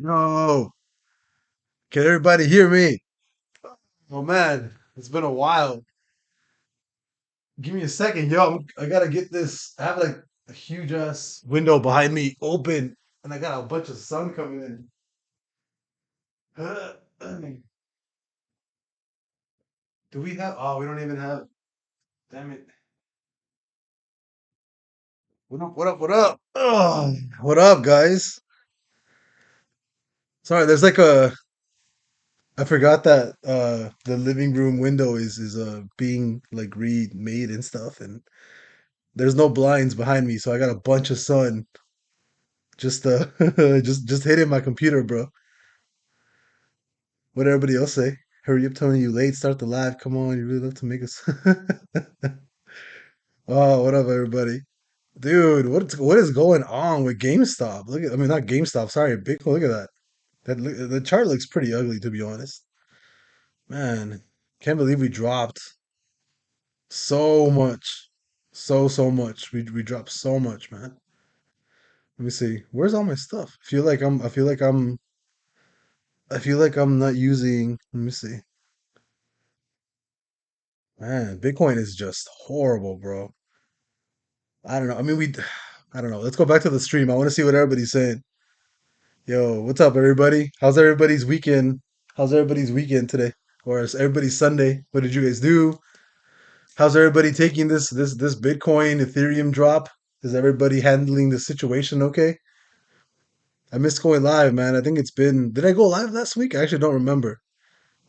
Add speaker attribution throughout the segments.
Speaker 1: Yo, can everybody hear me? Oh man, it's been a while. Give me a second, yo. I gotta get this. I have like a huge ass window behind me open, and I got a bunch of sun coming in. Do we have? Oh, we don't even have. Damn it. What up? What up? What up? Oh, what up, guys? Sorry, there's like a. I forgot that the living room window is being like remade and stuff, and there's no blinds behind me, so I got a bunch of sun just just hitting my computer, bro. What everybody else say? Hurry up, Tony, you late. Start the live. Come on, you really love to make us. Oh, what up, everybody? Dude, what is going on with GameStop? Look at, I mean, not GameStop. Sorry, Bitcoin. Look at that. The chart looks pretty ugly, to be honest. Man, can't believe we dropped so much, so much. We dropped so much, man. Let me see. Where's all my stuff? I feel like I'm not using. Let me see. Man, Bitcoin is just horrible, bro. I don't know. I mean, I don't know. Let's go back to the stream. I want to see what everybody's saying. Yo, what's up, everybody? How's everybody's weekend? How's everybody's weekend today? Or is everybody's Sunday? What did you guys do? How's everybody taking this Bitcoin Ethereum drop? Is everybody handling the situation okay? I missed going live, man. I think it's been. Did I go live last week? I actually don't remember.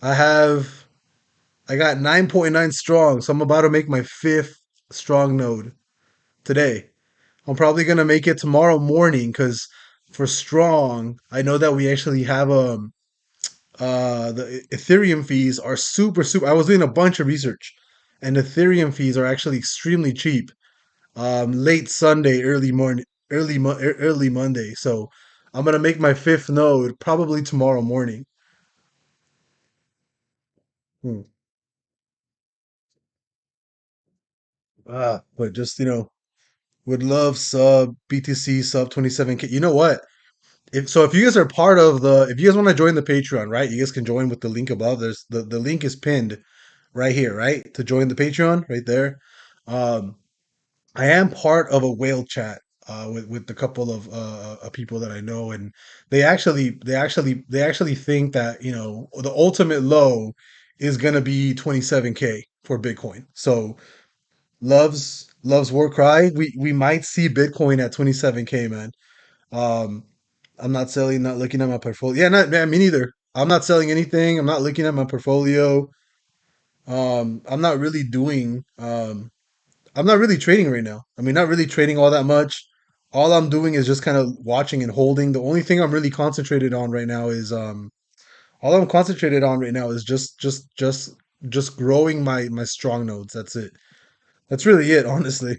Speaker 1: I have. I got 9.9 strong, so I'm about to make my fifth strong node today. I'm probably gonna make it tomorrow morning because for strong, I know that we actually have the Ethereum fees are super. I was doing a bunch of research, and Ethereum fees are actually extremely cheap. Late Sunday, early Monday. So I'm gonna make my fifth node probably tomorrow morning. Hmm. But just would love sub BTC sub 27K. You know what? If you guys are part of if you guys want to join the Patreon, right? You guys can join with the link above. There's the link is pinned right here, right? To join the Patreon, right there. Um, I am part of a whale chat with a couple of people that I know, and they actually think that the ultimate low is gonna be 27K for Bitcoin. So loves war cry. We might see Bitcoin at 27K, man. Um, I'm not selling, not looking at my portfolio. Yeah, not man, me neither. I'm not selling anything. I'm not looking at my portfolio. I'm not really doing. I'm not really trading right now. I mean, not really trading all that much. All I'm doing is just kind of watching and holding. The only thing I'm really concentrated on right now is all I'm concentrated on right now is just growing my strong nodes. That's it. That's really it, honestly.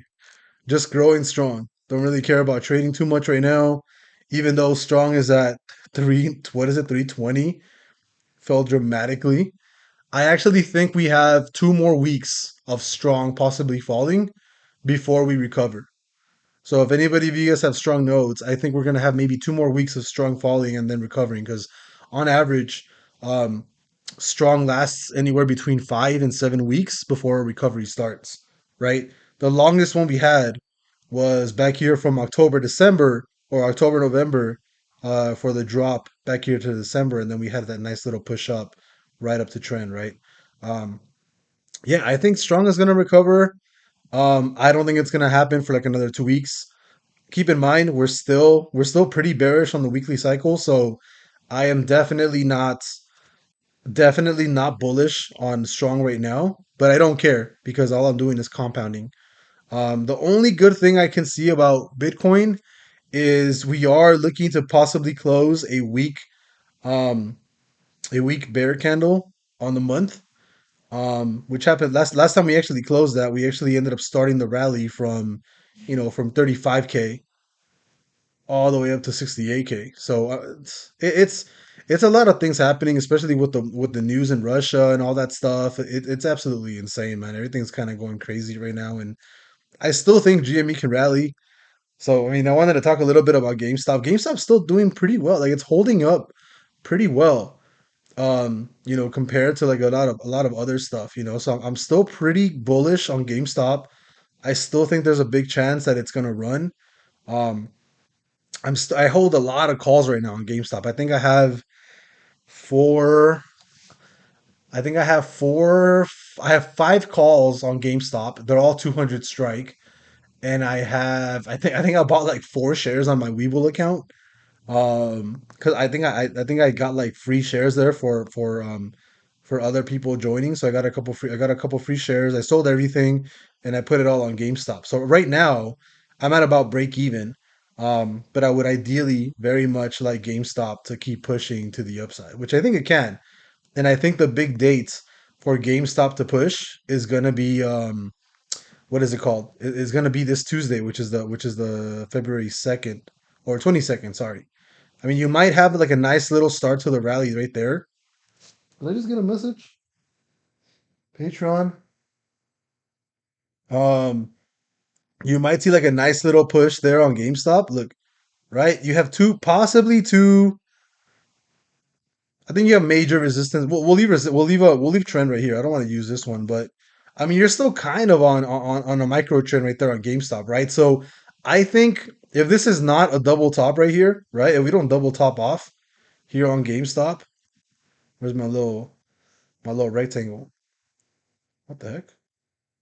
Speaker 1: Just growing strong. Don't really care about trading too much right now. Even though strong is at what is it, 320? Fell dramatically. I actually think we have 2 more weeks of strong possibly falling before we recover. So if anybody of you guys have strong nodes, I think we're gonna have maybe 2 more weeks of strong falling and then recovering because on average, um, strong lasts anywhere between 5 and 7 weeks before a recovery starts. Right? The longest one we had was back here from October December or October November for the drop back here to December, and then we had that nice little push up right up to trend. Right? Um, yeah, I think strong is gonna recover. I don't think it's gonna happen for like another 2 weeks. Keep in mind we're still pretty bearish on the weekly cycle, so I am definitely not bullish on strong right now, but I don't care because all I'm doing is compounding. The only good thing I can see about Bitcoin is we are looking to possibly close um, a week bear candle on the month, which happened last time we actually closed that. We actually ended up starting the rally from 35K all the way up to 68K. So it's a lot of things happening, especially with the news in Russia and all that stuff. It's absolutely insane, man. Everything's kind of going crazy right now, and I still think GME can rally. So, I mean, I wanted to talk a little bit about GameStop. GameStop's still doing pretty well. Like it's holding up pretty well. Compared to like a lot of other stuff, So I'm still pretty bullish on GameStop. I still think there's a big chance that it's going to run. Um I hold a lot of calls right now on GameStop. Four I have four I have five calls on GameStop. They're all 200 strike, and I think I bought like four shares on my Webull account. Because I think I got like free shares there for other people joining. So I got a couple free shares. I sold everything and I put it all on GameStop. So right now I'm at about break even. But I would ideally very much like GameStop to keep pushing to the upside, which I think it can. And I think the big dates for GameStop to push is gonna be what is it called? It's gonna be this Tuesday, which is the February 2nd or 22nd, sorry. I mean, you might have like a nice little start to the rally right there. Did I just get a message? Patreon. Um, you might see like a nice little push there on GameStop. Look, right? You have possibly two. I think you have major resistance. We'll leave trend right here. I don't want to use this one, but I mean, you're still kind of on a micro trend right there on GameStop, right? So I think if this is not a double top right here, right? If we don't double top off here on GameStop, where's my little rectangle? What the heck?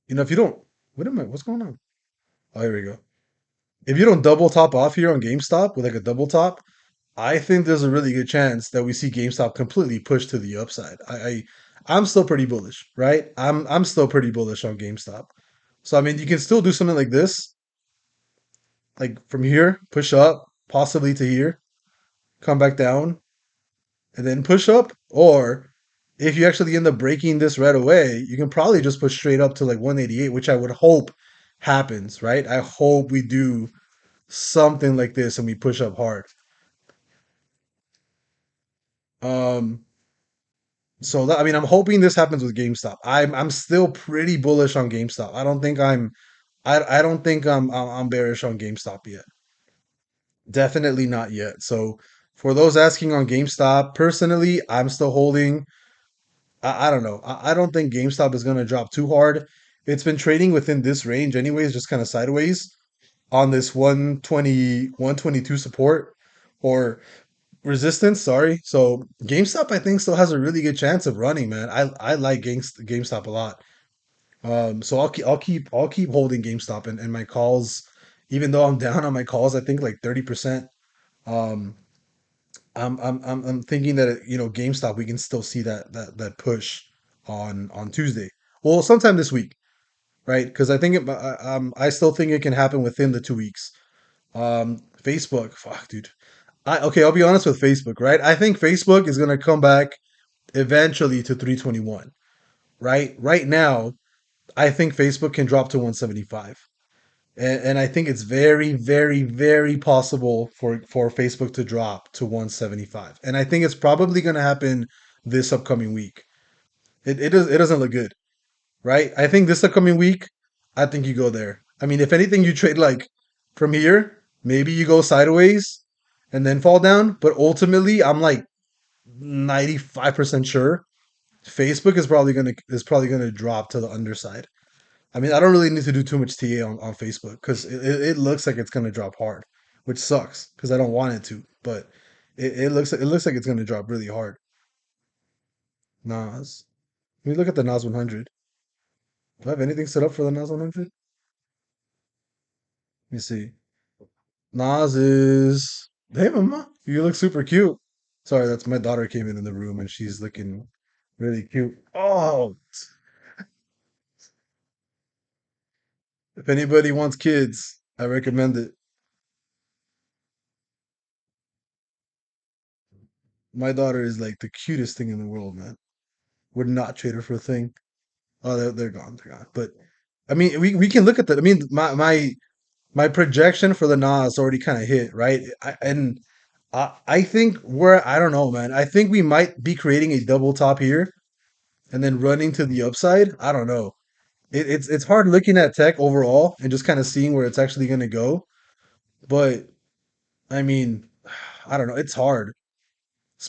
Speaker 1: If you don't, wait a minute, what's going on? Oh, here we go. If you don't double top off here on GameStop with like a double top, I think there's a really good chance that we see GameStop completely push to the upside. I'm still pretty bullish, right? I'm still pretty bullish on GameStop. So I mean, you can still do something like this, like from here, push up, possibly to here, come back down, and then push up. Or if you actually end up breaking this right away, you can probably just push straight up to like 188, which I would hope happens, right? I hope we do something like this and we push up hard. Um, I mean, I'm hoping this happens with GameStop. I'm still pretty bullish on GameStop. I don't think I'm bearish on GameStop yet. Definitely not yet. So for those asking on GameStop, personally, I'm still holding. I don't know. I don't think GameStop is going to drop too hard. It's been trading within this range anyways, just kind of sideways on this 120, 122 support or resistance, sorry. So GameStop, I think, still has a really good chance of running, man. I like GameStop a lot. So I'll keep holding GameStop and my calls, even though I'm down on my calls, I think like 30%. Um, I'm thinking that GameStop we can still see that push on Tuesday. Well, sometime this week, right? Because I still think it can happen within the 2 weeks. Facebook, fuck, dude. Okay, I'll be honest with Facebook, right? I think Facebook is gonna come back eventually to 321, right? Right now, I think Facebook can drop to 175. And I think it's very, very, very possible for Facebook to drop to 175. And I think it's probably gonna happen this upcoming week. It doesn't look good, right? I think this upcoming week, I think you go there. I mean, if anything, you trade like from here, maybe you go sideways and then fall down. But ultimately, I'm like 95% sure Facebook is probably gonna drop to the underside. I mean, I don't really need to do too much TA on Facebook because it looks like it's gonna drop hard, which sucks because I don't want it to, but it looks like it's gonna drop really hard. Nas. Let me look at the Nas 100. Do I have anything set up for the Nas 100? Let me see. Nas is. Hey, mama, you look super cute. Sorry, that's my daughter came in the room and she's looking really cute. Oh, if anybody wants kids, I recommend it. My daughter is like the cutest thing in the world, man. Would not trade her for a thing. Oh, they're gone. They're gone. But I mean, we can look at that. I mean, my projection for the Nas already kind of hit, right? I think I don't know, man. I think we might be creating a double top here and then running to the upside. I don't know. It's hard looking at tech overall and just kind of seeing where it's actually going to go. But I mean, I don't know. It's hard.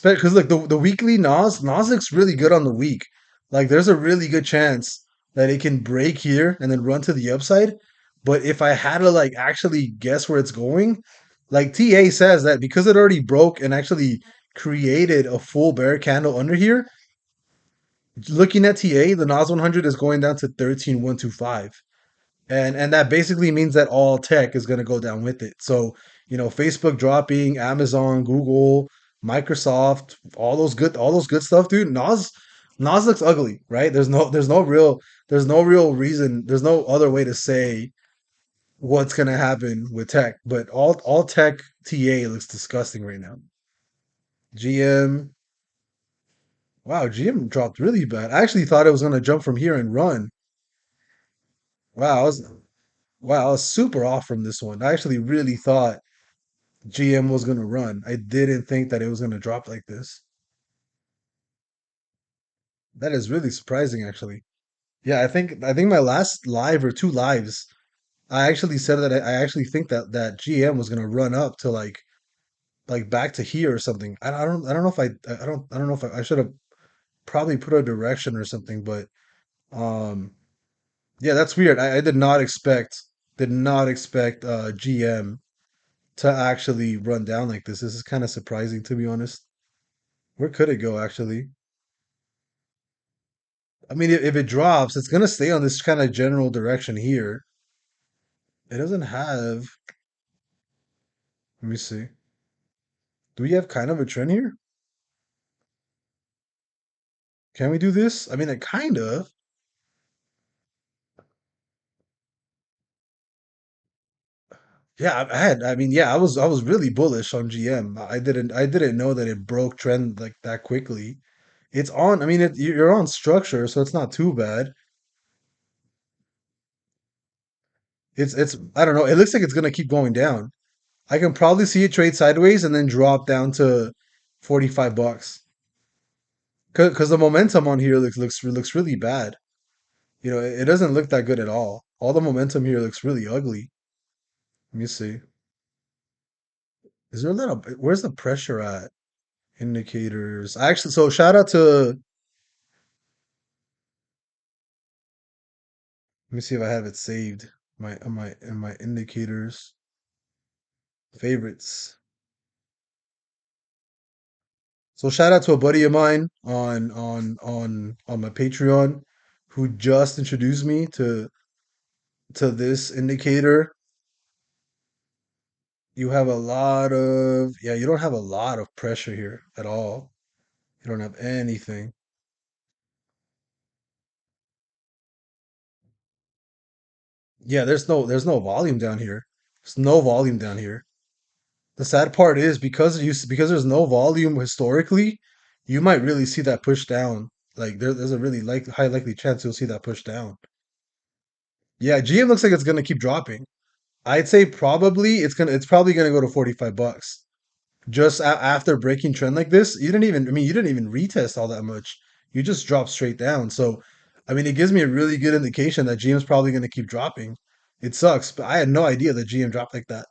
Speaker 1: Because like the weekly Nas looks really good on the week. Like there's a really good chance that it can break here and then run to the upside. But if I had to like actually guess where it's going, like TA says that because it already broke and actually created a full bear candle under here, looking at TA, the Nas 100 is going down to 13,125. And that basically means that all tech is going to go down with it. So, Facebook dropping, Amazon, Google, Microsoft, all those good stuff, dude. Nas looks ugly, right? There's no real reason, there's no other way to say what's going to happen with tech, but all tech TA looks disgusting right now. GM, wow, GM dropped really bad. I actually thought it was going to jump from here and run. Wow, I was super off from this one. I actually really thought GM was going to run. I didn't think that it was going to drop like this. That is really surprising, actually. Yeah, I think my last live or two lives, I actually said that I actually think that GM was going to run up to like back to here or something. I don't know if I don't know if I should have probably put a direction or something, but um yeah, that's weird. I did not expect GM to actually run down like this. This is kind of surprising, to be honest. Where could it go, actually? I mean, if it drops, it's gonna stay on this kind of general direction here. It doesn't have. Let me see. Do we have kind of a trend here? Can we do this? I mean, it kind of. Yeah, I mean, yeah, I was really bullish on GM. I didn't know that it broke trend like that quickly. It's on. I mean, you're on structure, so it's not too bad. It's. I don't know. It looks like it's gonna keep going down. I can probably see it trade sideways and then drop down to $45. Because the momentum on here looks really bad. It doesn't look that good at all. All the momentum here looks really ugly. Let me see. Is there a lot of where's the pressure at? Indicators. Actually, so shout out to let me see if I have it saved. My indicators favorites. So shout out to a buddy of mine on my Patreon who just introduced me to this indicator. You don't have a lot of pressure here at all. You don't have anything. Yeah, there's no volume down here. There's no volume down here. The sad part is because there's no volume historically, you might really see that push down. Like there's a really high likely chance you'll see that push down. Yeah, GM looks like it's gonna keep dropping. I'd say it's probably gonna go to $45. Just after breaking trend like this, you didn't even retest all that much. You just dropped straight down. So, I mean, it gives me a really good indication that GM's probably going to keep dropping. It sucks, but I had no idea that GM dropped like that.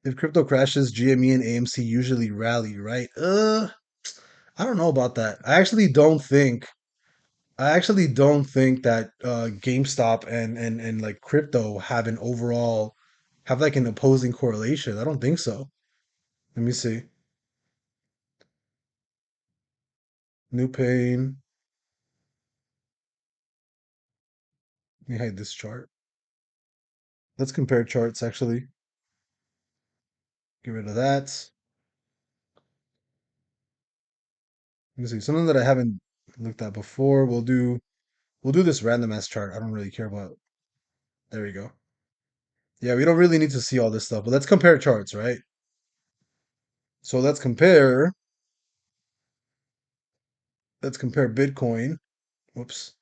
Speaker 1: If crypto crashes, GME and AMC usually rally, right? I don't know about that. I actually don't think that GameStop and like crypto have like an opposing correlation. I don't think so. Let me see. New pain. Let me hide this chart. Let's compare charts actually. Get rid of that. Let me see. Something that I haven't looked at before. We'll do this random ass chart. I don't really care about. There we go. Yeah, we don't really need to see all this stuff, but let's compare charts, right? So let's compare Bitcoin. Whoops.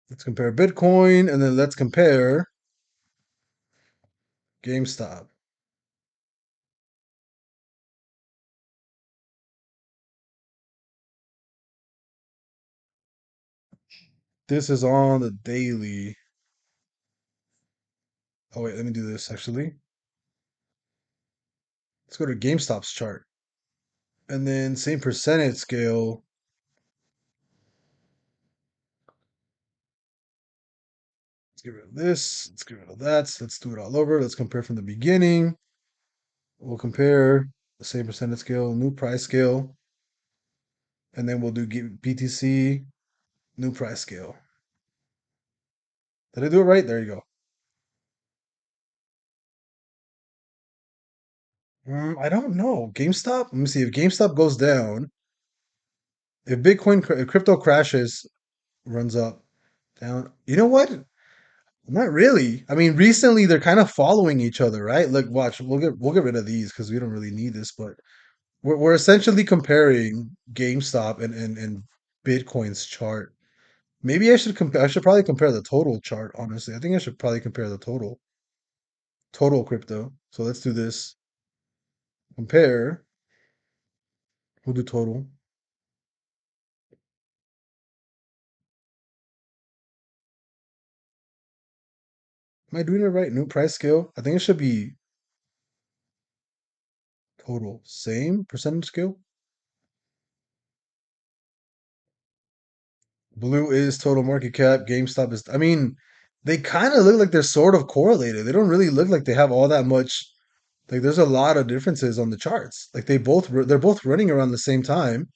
Speaker 1: Let's compare Bitcoin and then let's compare GameStop. This is on the daily. Oh wait, let me do this actually. Let's go to GameStop's chart. And then same percentage scale. Let's get rid of this. Let's get rid of that. Let's do it all over. Let's compare from the beginning. We'll compare the same percentage scale, new price scale, and then we'll do BTC, new price scale. Did I do it right? There you go. I don't know. GameStop? Let me see. If GameStop goes down, if if crypto crashes, runs up, down. You know what? Not really. I mean, recently they're kind of following each other, right? Look, watch. We'll get rid of these because we don't really need this, but we're essentially comparing GameStop and Bitcoin's chart. Maybe I should probably compare the total chart, honestly. I think I should probably compare the total crypto. So let's do this. Compare. We'll do total. Am I doing it right? New price scale. I think it should be total. Same percentage scale. Blue is total market cap. GameStop is. I mean, they kind of look like they're sort of correlated. They don't really look like they have all that much. Like, there's a lot of differences on the charts. Like, they're both running around the same time,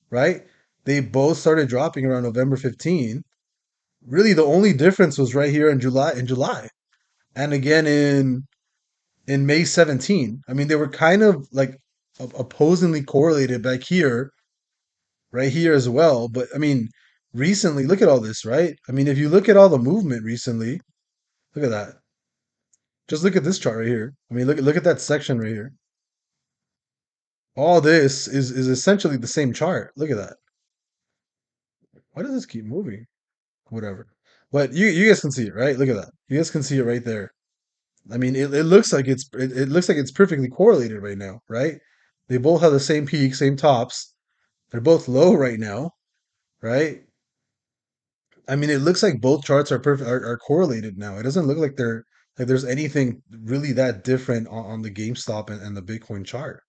Speaker 1: right? They both started dropping around November 15. Really, the only difference was right here in July, and again in May 17. I mean, they were kind of like opposingly correlated back here, right here as well. But I mean, recently, look at all this, right? I mean, if you look at all the movement recently, look at that. Just look at this chart right here. I mean, look at that section right here. All this is essentially the same chart. Look at that. Why does this keep moving? Whatever. But you guys can see it, right? Look at that. You guys can see it right there. I mean, it looks like it looks like it's perfectly correlated right now, right? They both have the same peak, same tops. They're both low right now, right? I mean, it looks like both charts are perfect are correlated now. It doesn't look like there's anything really that different on the GameStop and the Bitcoin chart.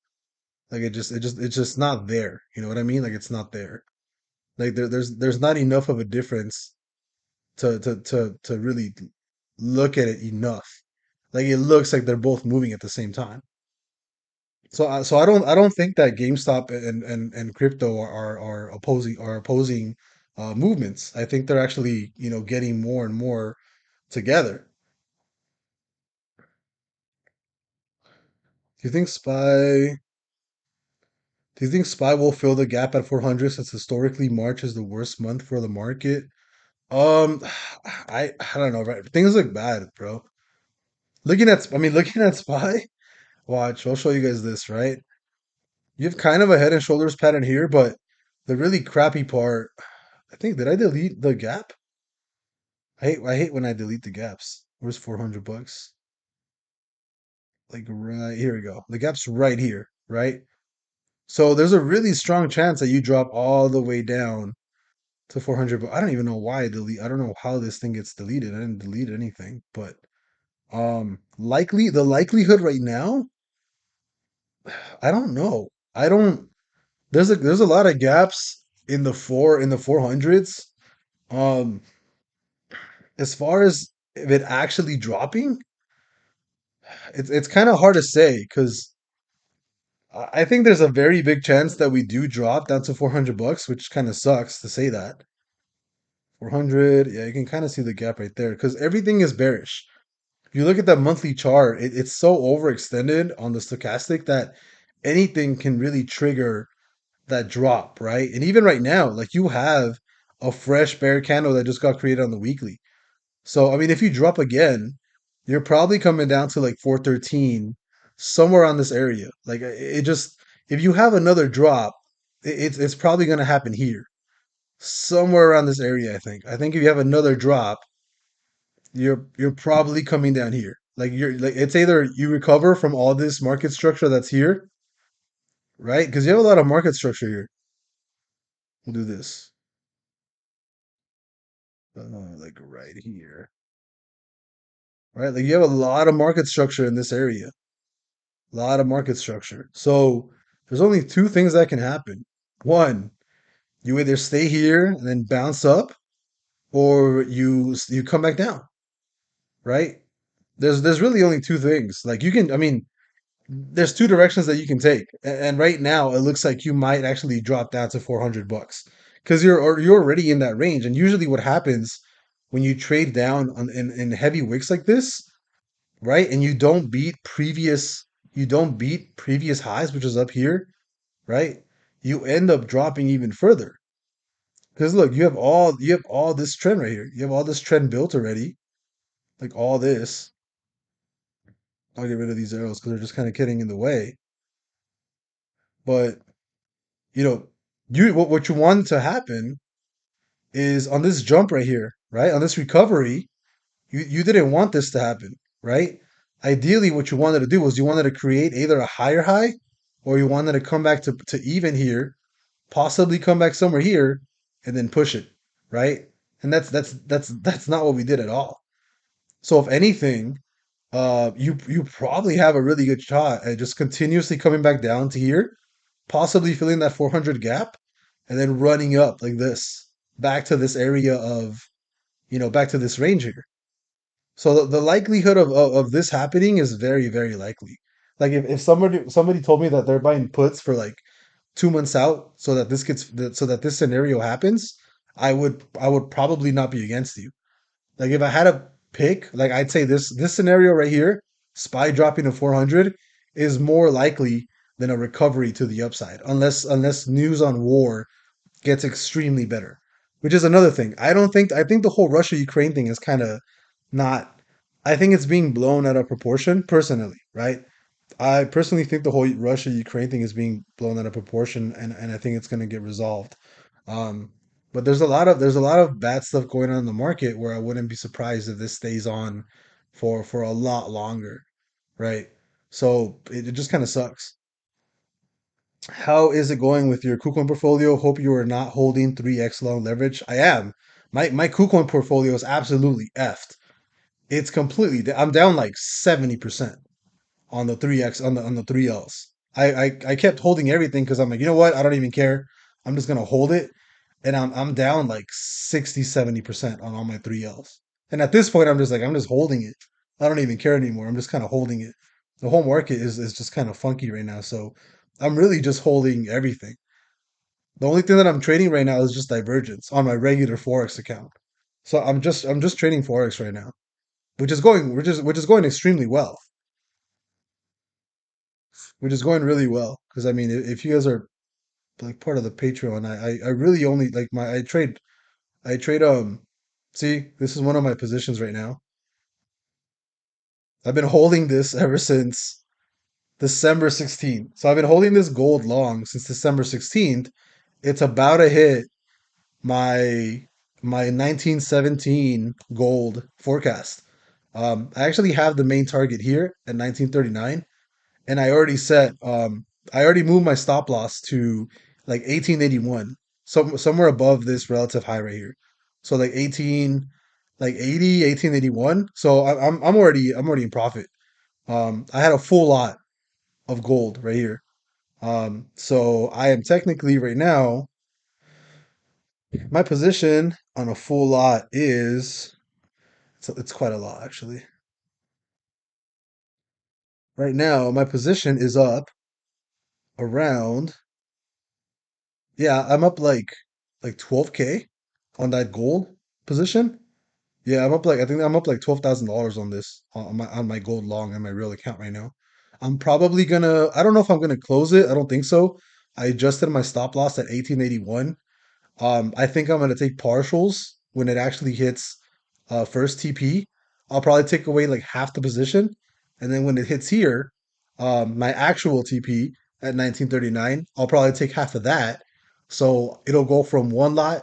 Speaker 1: Like it's just not there. You know what I mean? Like it's not there. Like there's not enough of a difference to really look at it enough. Like it looks like they're both moving at the same time. So I don't think that GameStop and crypto are opposing movements. I think they're actually getting more and more together. Do you think SPY? Do you think SPY will fill the gap at 400 since historically March is the worst month for the market? Um, I don't know, right? Things look bad, bro. Looking at SPY. Watch, I'll show you guys this, right? You have kind of a head and shoulders pattern here, but the really crappy part, I think, did I delete the gap? I hate when I delete the gaps. Where's 400 bucks? Like right here we go. The gap's right here, right? So there's a really strong chance that you drop all the way down to 400. But I don't even know why I delete. I don't know how this thing gets deleted. I didn't delete anything, but likely the likelihood right now, I don't know. I don't. There's a lot of gaps in the 400s. Um, as far as if it actually dropping, it's kind of hard to say because I think there's a very big chance that we do drop down to 400 bucks, which kind of sucks to say that. 400, yeah, you can kind of see the gap right there because everything is bearish. If you look at that monthly chart, it's so overextended on the stochastic that anything can really trigger that drop, right? And even right now, like you have a fresh bear candle that just got created on the weekly. So, I mean, if you drop again, you're probably coming down to like 413, somewhere on this area. Like it just, if you have another drop, it's probably going to happen here, somewhere around this area. I think if you have another drop, you're probably coming down here. Like you're like it's either you recover from all this market structure that's here, right? Because you have a lot of market structure here. We'll do this. like right here, right? Like you have a lot of market structure in this area, a lot of market structure. So there's only two things that can happen. One, you either stay here and then bounce up, or you come back down, right? There's really only two things. Like you can, I mean, there's two directions that you can take, and right now it looks like you might actually drop down to 400 bucks because you're already in that range. And usually, what happens when you trade down in heavy wicks like this, right? And you don't beat previous highs, which is up here, right? You end up dropping even further because look, you have all this trend right here. You have all this trend built already, like all this. I'll get rid of these arrows because they're just kind of getting in the way. But you know, what you want to happen is on this jump right here, right? On this recovery, you didn't want this to happen, right? Ideally, what you wanted to do was you wanted to create either a higher high or you wanted to come back to even here, possibly come back somewhere here, and then push it, right? And that's not what we did at all. So if anything, you probably have a really good shot at just continuously coming back down to here, possibly filling that 400 gap, and then running up like this back to this area of, back to this range here. So the likelihood of this happening is very, very likely. Like if somebody told me that they're buying puts for like 2 months out so that so that this scenario happens, I would probably not be against you. Like if I had a pick, like I'd say this scenario right here, SPY dropping to 400 is more likely than a recovery to the upside, unless news on war gets extremely better, which is another thing. I think the whole Russia Ukraine thing is kind of not. I think it's being blown out of proportion personally, right? I personally think the whole Russia Ukraine thing is being blown out of proportion, and I think it's going to get resolved. Um, but there's a lot of bad stuff going on in the market where I wouldn't be surprised if this stays on for a lot longer, right? So it just kind of sucks. How is it going with your KuCoin portfolio? Hope you are not holding 3x long leverage. I am. My KuCoin portfolio is absolutely effed. It's completely. I'm down like 70% on the 3x on the 3Ls. I kept holding everything because I'm like, you know what? I don't even care. I'm just gonna hold it. And I'm down like 60-70% on all my 3Ls. And at this point, I'm just holding it. I don't even care anymore. I'm just kind of holding it. The whole market is just kind of funky right now. So I'm really just holding everything. The only thing that I'm trading right now is just divergence on my regular Forex account. So I'm just trading Forex right now, which is going extremely well, which is going really well. Because I mean, if you guys are like part of the Patreon, I really only like I trade see, this is one of my positions right now. I've been holding this ever since December 16th. So I've been holding this gold long since December 16th. It's about to hit my my 1917 gold forecast. I actually have the main target here at 1939, and I already moved my stop loss to like 1881, somewhere above this relative high right here. So like 80, 1881. So I'm already in profit. I had a full lot of gold right here. So I am technically right now, my position on a full lot is, it's quite a lot actually. Right now, my position is up around, yeah, I'm up like 12K on that gold position. Yeah, I think I'm up like $12,000 on this on my gold long on my real account right now. I don't know if I'm gonna close it. I don't think so. I adjusted my stop loss at 1881. I think I'm gonna take partials when it actually hits first TP. I'll probably take away like half the position, and then when it hits here, my actual TP at 1939, I'll probably take half of that. So it'll go from one lot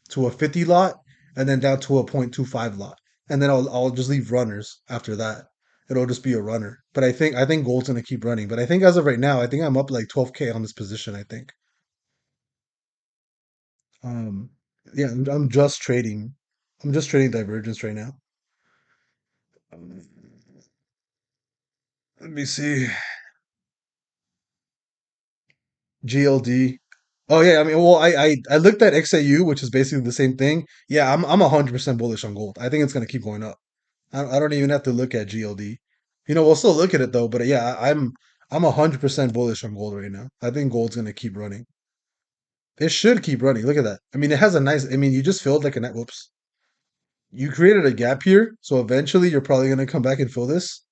Speaker 1: to a 50 lot, and then down to a 0.25 lot, and then I'll just leave runners after that. It'll just be a runner. But I think gold's gonna keep running. But I think as of right now, I think I'm up like 12K on this position. I think. Um, yeah, I'm just trading. I'm just trading divergence right now. Um, Let me see. GLD. Oh yeah, I mean, well, I looked at XAU, which is basically the same thing. Yeah, I'm 100% bullish on gold. I think it's gonna keep going up. I don't even have to look at GLD. We'll still look at it though. But yeah, I'm 100% bullish on gold right now. I think gold's gonna keep running. It should keep running. Look at that. I mean, it has a nice. I mean, you just filled like a net. Whoops. You created a gap here, so eventually you're probably gonna come back and fill this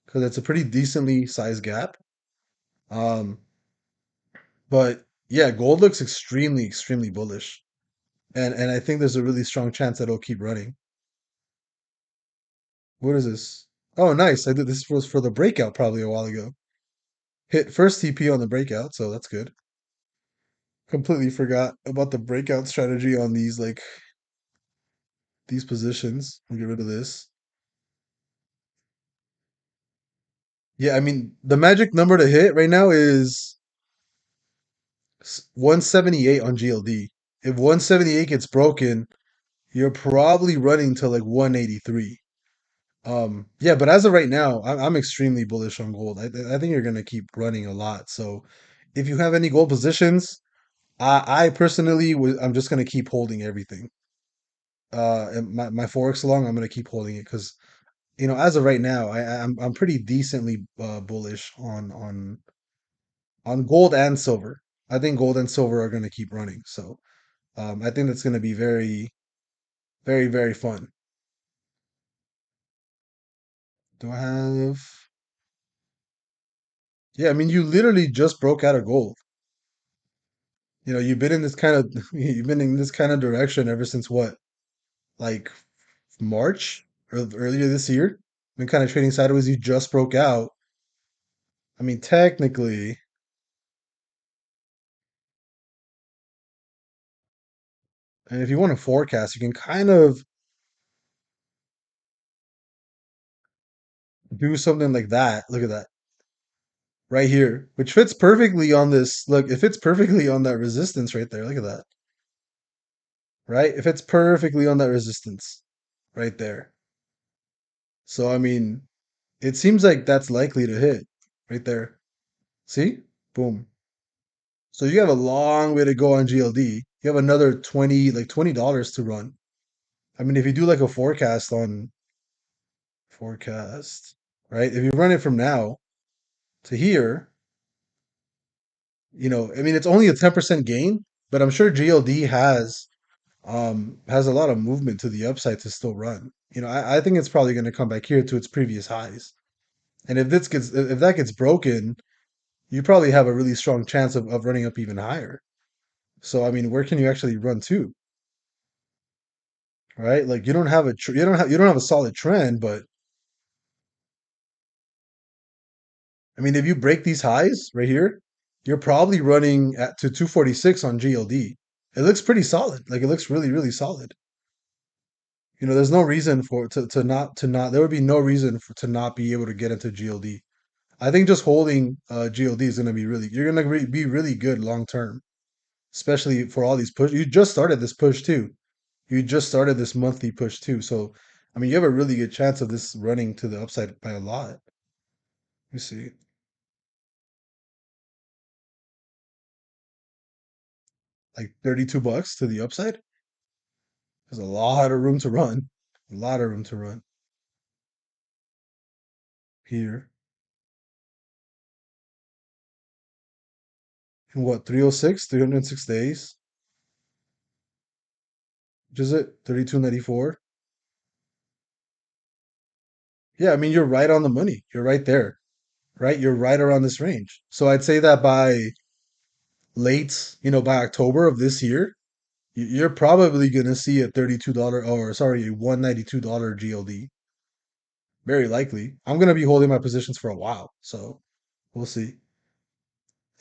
Speaker 1: because it's a pretty decently sized gap. Um, but yeah, gold looks extremely bullish, and I think there's a really strong chance that it'll keep running. What is this? Oh, nice. I did this was for the breakout probably a while ago. Hit first TP on the breakout, so that's good. Completely forgot about the breakout strategy on these positions. I'll get rid of this. Yeah, I mean the magic number to hit right now is 178 on GLD. If 178 gets broken, you're probably running to like 183. Yeah, but as of right now, I'm extremely bullish on gold. I think you're gonna keep running a lot. So if you have any gold positions, I personally I'm just gonna keep holding everything. And my Forex long, I'm gonna keep holding it because as of right now, I'm pretty decently bullish on gold and silver. I think gold and silver are gonna keep running. So I think that's gonna be very fun. Do I have? Yeah, I mean, you literally just broke out of gold. You've been in this kind of you've been in this kind of direction ever since what, like March or earlier this year. Been kind of trading sideways. You just broke out. I mean, technically, and if you want to forecast, you can kind of do something like that. Look at that right here, which fits perfectly on this. Look, it fits perfectly on that resistance right there. Look at that, right? It fits perfectly on that resistance right there. So, I mean, it seems like that's likely to hit right there. See? Boom. So you have a long way to go on GLD. You have another 20, like $20 to run. I mean, if you do like a forecast on forecast, right? If you run it from now to here, I mean, it's only a 10% gain, but I'm sure GLD has a lot of movement to the upside to still run. I think it's probably going to come back here to its previous highs. And if that gets broken, you probably have a really strong chance of running up even higher. So I mean, where can you actually run to? Right? Like you don't have a solid trend, but I mean, if you break these highs right here, you're probably running at to 246 on GLD. It looks pretty solid. Like it looks really solid. There's no reason for to not there would be no reason for to not be able to get into GLD. I think just holding GLD is going to be really you're going to be really good long term, especially for all these push. You just started this push too. You just started this monthly push too. So, I mean, you have a really good chance of this running to the upside by a lot. You see, like $32 to the upside. There's a lot of room to run. A lot of room to run here. In what, 306, 306 days? Which is it? 32.94. Yeah, I mean, you're right on the money. You're right there, right? You're right around this range. So I'd say that by by October of this year, you're probably going to see a $32 or sorry, a $192 GLD. Very likely. I'm going to be holding my positions for a while. So we'll see.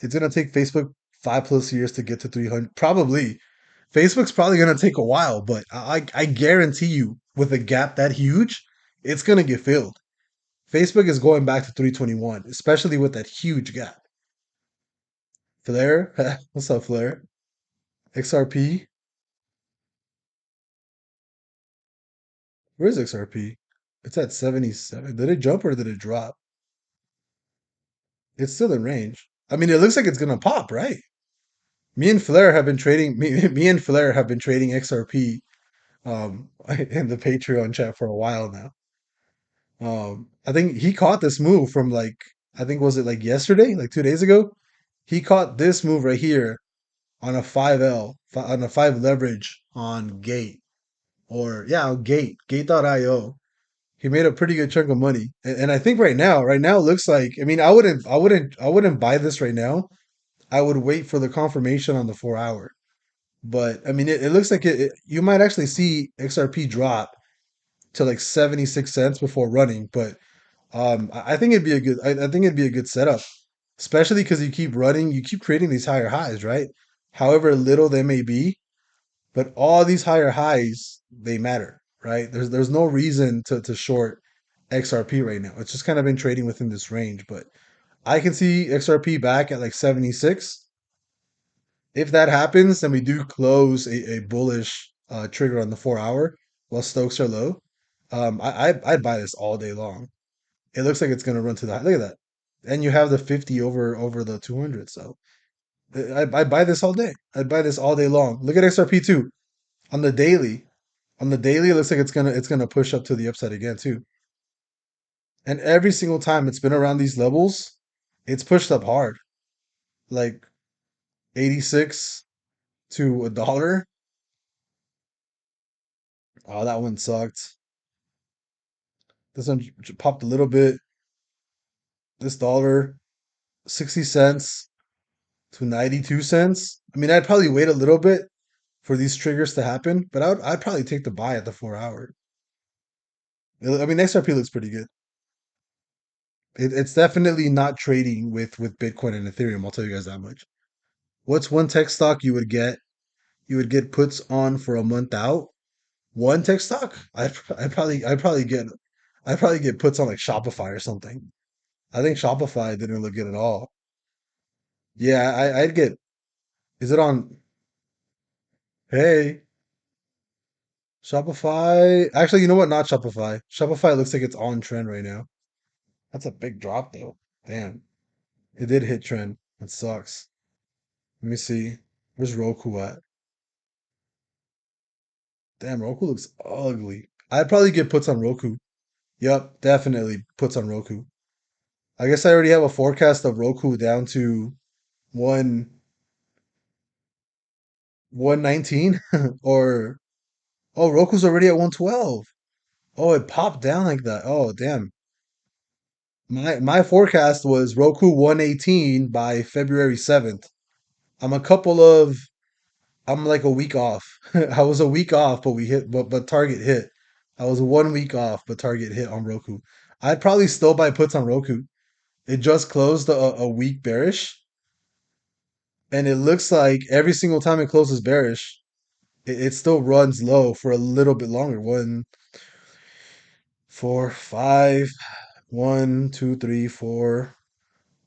Speaker 1: It's going to take Facebook 5+ years to get to 300. Probably. Facebook's probably going to take a while, but I guarantee you, with a gap that huge, it's going to get filled. Facebook is going back to 321, especially with that huge gap. Flare, what's up, Flare? XRP, Where's XRP? It's at 77. Did it jump or did it drop? It's still in range. I mean, it looks like it's gonna pop, right? Me and Flair have been trading. Me and Flair have been trading XRP in the Patreon chat for a while now. I think he caught this move from like I think was it like yesterday, like 2 days ago. He caught this move right here on a 5L on a 5 leverage on Gate or yeah, Gate.io. He made a pretty good chunk of money. And I think right now it looks like I mean I wouldn't buy this right now. I would wait for the confirmation on the 4 hour. But I mean it looks like you might actually see XRP drop to like 76 cents before running, but I think it'd be a good I think it'd be a good setup. Especially because you keep running, you keep creating these higher highs, right? However little they may be, but all these higher highs, they matter, right? There's no reason to short XRP right now. It's just kind of been trading within this range, but I can see XRP back at like 76. If that happens, then we do close a bullish trigger on the 4 hour while Stokes are low. I'd buy this all day long. It looks like it's going to run to the high. Look at that. And you have the 50 over the 200. So I buy this all day. I'd buy this all day long. Look at XRP too on the daily. On the daily, it looks like it's gonna push up to the upside again too. And every single time it's been around these levels, it's pushed up hard, like 86 to $1. Oh, that one sucked. This one popped a little bit. This dollar, 60 cents to 92 cents. I mean, I'd probably wait a little bit for these triggers to happen, but I'd probably take the buy at the 4 hour. I mean, XRP looks pretty good. It's definitely not trading with Bitcoin and Ethereum. I'll tell you guys that much. What's one tech stock you would get? You would get puts on for a month out. One tech stock? I'd probably get puts on like Shopify or something. I think Shopify didn't look good at all. Yeah, I'd get. Is it on? Hey, Shopify. Actually, you know what? Not Shopify. Shopify looks like it's on trend right now. That's a big drop though. Damn, it did hit trend. That sucks. Let me see. Where's Roku at? Damn, Roku looks ugly. I'd probably get puts on Roku. Yep, definitely puts on Roku. I guess I already have a forecast of Roku down to one 119 or oh Roku's already at 112. Oh, it popped down like that. Oh, damn. My forecast was Roku 118 by February 7th. I'm a couple of I'm like a week off. I was a week off, but we hit but Target hit. I was 1 week off, but Target hit on Roku. I'd probably still buy puts on Roku. It just closed a week bearish, and it looks like every single time it closes bearish, it still runs low for a little bit longer. One, four, five, one, two, three, four,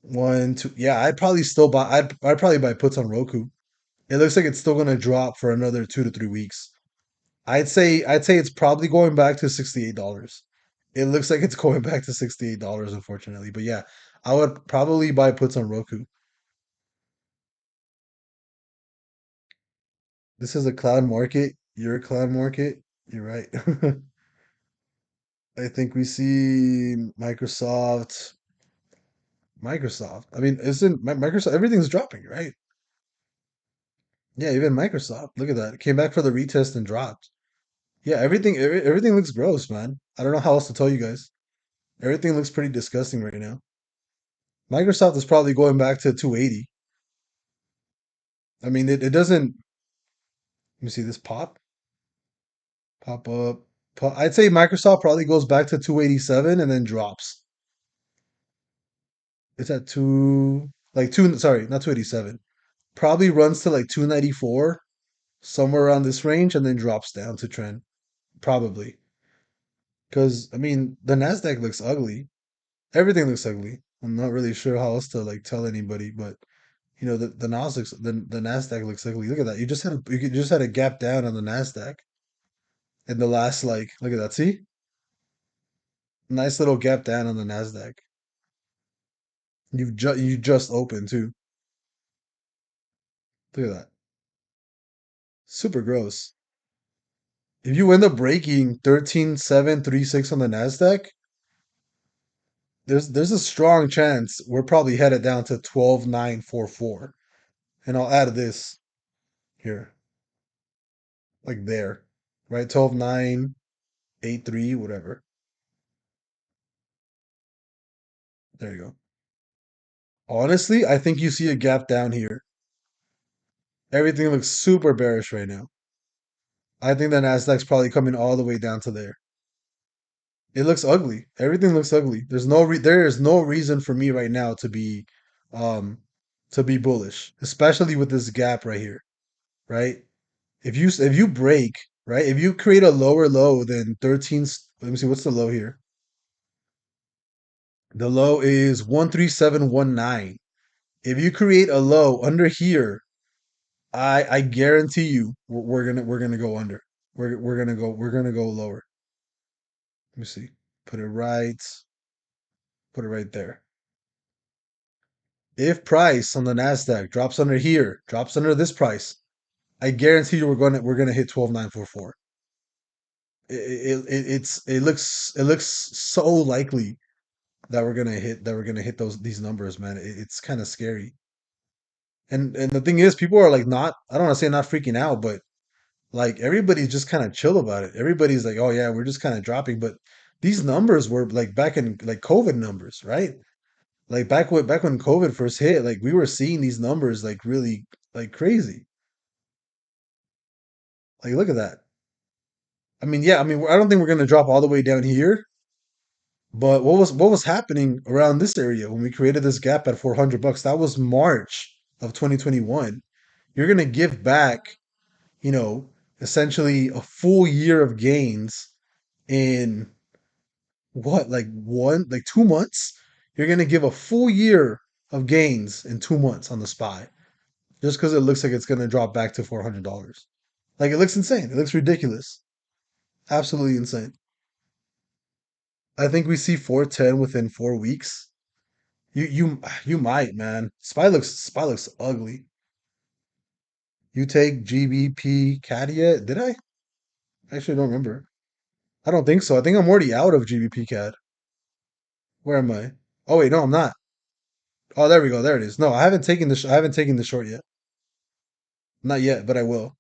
Speaker 1: one, two. Yeah, I'd probably still buy. I'd probably buy puts on Roku. It looks like it's still gonna drop for another 2 to 3 weeks. I'd say it's probably going back to $68. It looks like it's going back to $68, unfortunately. But yeah, I would probably buy puts on Roku. This is a cloud market. You're a cloud market. You're right. I think we see Microsoft. Microsoft. I mean, isn't Microsoft? Everything's dropping, right? Yeah, even Microsoft. Look at that. It came back for the retest and dropped. Yeah, everything looks gross, man. I don't know how else to tell you guys. Everything looks pretty disgusting right now. Microsoft is probably going back to 280. I mean, it doesn't. Let me see this pop up. I'd say Microsoft probably goes back to 287 and then drops. It's at like two. Sorry, not 287. Probably runs to like 294, somewhere around this range, and then drops down to trend. Probably because I mean the Nasdaq looks ugly. Everything looks ugly. I'm not really sure how else to like tell anybody, but the Nasdaq looks ugly. Look at that. You just had a gap down on the Nasdaq. in the last like look at that. See? Nice little gap down on the Nasdaq. You just opened too. Look at that. Super gross. If you end up breaking 13,736 on the Nasdaq, there's a strong chance we're probably headed down to 12,944. And I'll add this here, like there, right? 12,983, whatever. There you go. Honestly, I think you see a gap down here. Everything looks super bearish right now. I think the Nasdaq's probably coming all the way down to there. It looks ugly. Everything looks ugly. There is no reason for me right now um to be bullish, especially with this gap right here, right? If you break, right? If you create a lower low than 13, let me see what's the low here. The low is 13719. If you create a low under here, I guarantee you we're gonna go under. We're gonna go lower. Let me see. Put it right. Put it right there. If price on the Nasdaq drops under here, drops under this price, I guarantee you we're gonna hit 12,944. It looks so likely that we're gonna hit these numbers, man. It's kind of scary. And the thing is, people are like not I don't want to say not freaking out, but like everybody's just kind of chill about it. Everybody's like, oh yeah, we're just kind of dropping, but these numbers were like back in like COVID numbers, right? Like back when COVID first hit, like we were seeing these numbers like really like crazy. Like look at that. I mean, yeah, I mean, I don't think we're gonna drop all the way down here, but what was happening around this area when we created this gap at 400 bucks? That was March of 2021. You're gonna give back, you know, essentially a full year of gains in what, like 2 months? You're gonna give a full year of gains in 2 months on the SPY just because it looks like it's gonna drop back to $400. Like it looks insane. It looks ridiculous. Absolutely insane. I think we see 410 within 4 weeks. You might, man. Spy looks ugly. You take GBP CAD yet? Did I? I actually don't remember. I don't think so. I think I'm already out of GBP CAD. Where am I? Oh wait, no, I'm not. Oh, there we go. There it is. No, I haven't taken the short yet. Not yet, but I will.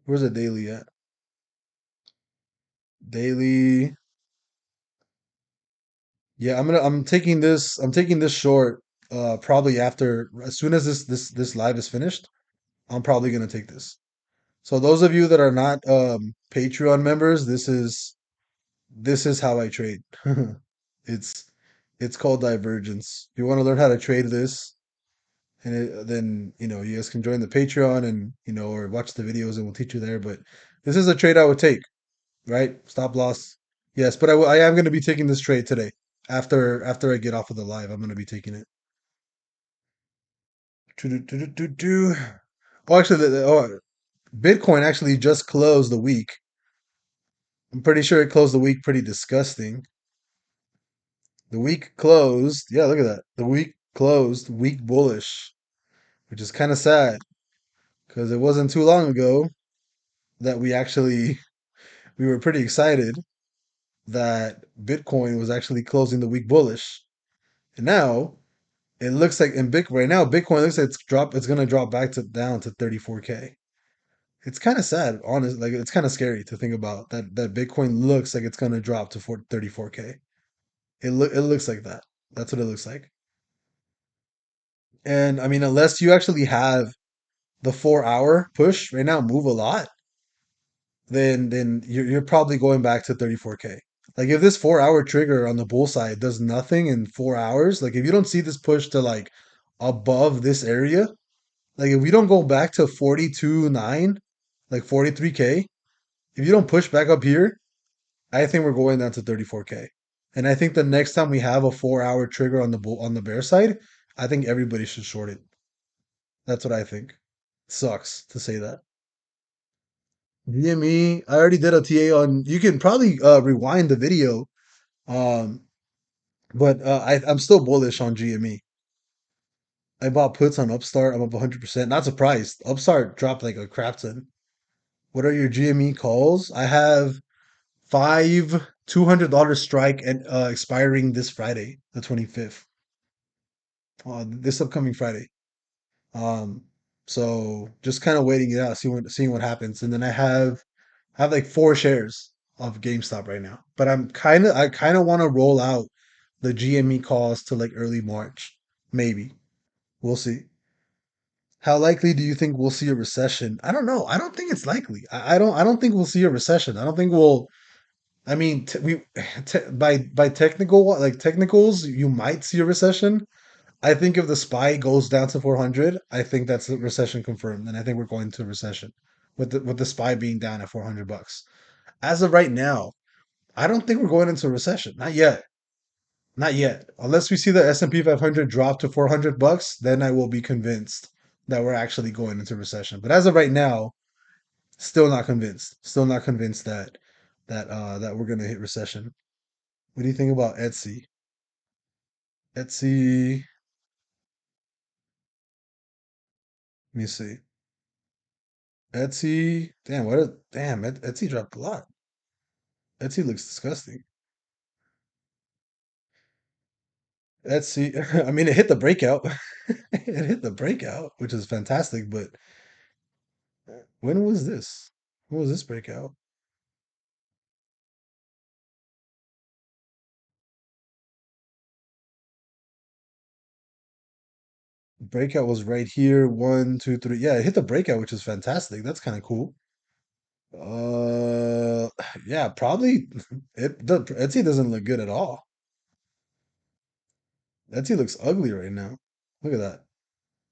Speaker 1: Where's the daily at? Daily. Yeah, I'm taking this short probably after as soon as this live is finished, I'm probably gonna take this. So those of you that are not Patreon members, this is how I trade. it's it's called divergence. If you want to learn how to trade this, then you guys can join the Patreon and or watch the videos and we'll teach you there. But this is a trade I would take, right? Stop loss. Yes, but I am going to be taking this trade today. After I get off of the live, I'm going to be taking it. Do. Oh, actually, Bitcoin actually just closed the week. I'm pretty sure it closed the week pretty disgusting. The week closed. Yeah, look at that. The week closed week bullish, which is kind of sad because it wasn't too long ago that we were pretty excited that Bitcoin was actually closing the week bullish. And now it looks like right now Bitcoin looks like it's gonna drop back to down to 34K. It's kind of sad, honest. Like it's kind of scary to think about that Bitcoin looks like it's gonna drop to 34K. It looks like that. That's what it looks like. And I mean, unless you actually have the 4 hour push right now move a lot, then you're probably going back to 34K. Like if this 4 hour trigger on the bull side does nothing in 4 hours, like if you don't see this push to like above this area, like if we don't go back to 42.9, like 43K, if you don't push back up here, I think we're going down to 34K. And I think the next time we have a 4 hour trigger on the bear side, I think everybody should short it. That's what I think. Sucks to say that. GME, I already did a TA on. You can probably rewind the video, um, but I'm still bullish on GME. I bought puts on Upstart. I'm up 100%. Not surprised. Upstart dropped like a crap ton. What are your GME calls? I have five $200 strike and expiring this Friday, the 25th. This upcoming Friday. Um, so just kind of waiting it out, seeing what happens. And then I have like four shares of GameStop right now. But I kind of want to roll out the GME calls to like early March. Maybe. We'll see. How likely do you think we'll see a recession? I don't know. I don't think it's likely. I don't think we'll see a recession. I don't think we'll I mean, by technicals, you might see a recession. I think if the SPY goes down to 400, I think that's a recession confirmed, and I think we're going to a recession with the SPY being down at 400 bucks. As of right now, I don't think we're going into a recession. Not yet. Not yet. Unless we see the S&P 500 drop to 400 bucks, then I will be convinced that we're actually going into recession. But as of right now, still not convinced. Still not convinced that we're going to hit recession. What do you think about Etsy? Etsy, let me see. Etsy, damn, Etsy dropped a lot. Etsy looks disgusting. Etsy, I mean, it hit the breakout. It hit the breakout, which is fantastic. But when was this? When was this breakout? Breakout was right here. One, two, three. Yeah, it hit the breakout, which is fantastic. That's kind of cool. Uh, yeah, probably. The Etsy doesn't look good at all. Etsy looks ugly right now. Look at that.